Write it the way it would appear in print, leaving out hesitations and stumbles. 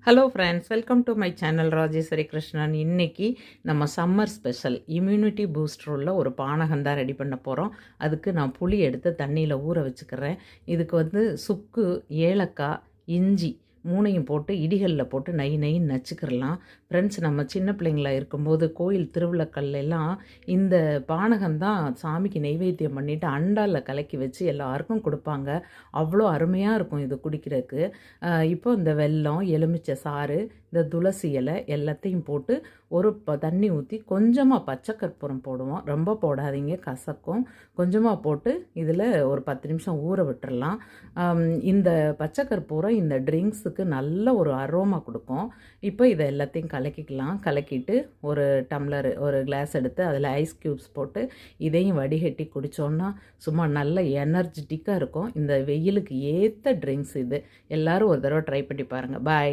Hello friends, welcome to my channel Rajeswari Krishnan. இன்றைக்கி நம்ம summer special immunity booster உள்ள ஒரு பானகம் தான் ரெடி பண்ண போகிறோம். அதுக்கு நான் புளி எடுத்து தண்ணியில் ஊற வச்சுக்கிறேன். இதுக்கு சுக்கு, ஏலக்காய், இஞ்சி மூணையும் போட்டு இடிகளில் போட்டு நை நைன்னு நச்சுக்கிறலாம். ஃப்ரெண்ட்ஸ், நம்ம சின்ன பிள்ளைங்களா இருக்கும்போது கோயில் திருவிழாக்கள்லாம் இந்த பானகம் தான் சாமிக்கு நெய்வேத்தியம் பண்ணிவிட்டு அண்டாவில் கலக்கி வச்சு எல்லாருக்கும் கொடுப்பாங்க. அவ்வளோ அருமையாக இருக்கும் இது குடிக்கிறதுக்கு. இப்போ இந்த வெல்லம், எலுமிச்சை சாறு, இந்த துளசி இலை எல்லாத்தையும் போட்டு ஒரு தண்ணி ஊற்றி கொஞ்சமாக பச்சை கற்பூரம் போடுவோம். ரொம்ப போடாதீங்க, கசக்கும். கொஞ்சமாக போட்டு இதில் ஒரு 10 நிமிஷம் ஊற விட்டுறலாம். இந்த பச்சை கற்பூரம் இந்த ட்ரிங்க்ஸுக்கு நல்ல ஒரு அரோமா கொடுக்கும். இப்போ இதை எல்லாத்தையும் கலக்கிக்கலாம். கலக்கிட்டு ஒரு டம்ளர் ஒரு கிளாஸ் எடுத்து அதில் ஐஸ் க்யூப்ஸ் போட்டு இதையும் வடிகட்டி குடித்தோன்னா சும்மா நல்ல எனர்ஜெட்டிக்காக இருக்கும். இந்த வெயிலுக்கு ஏற்ற ட்ரிங்க்ஸ் இது. எல்லோரும் ஒரு தடவை ட்ரை பண்ணி பாருங்கள். பாய்.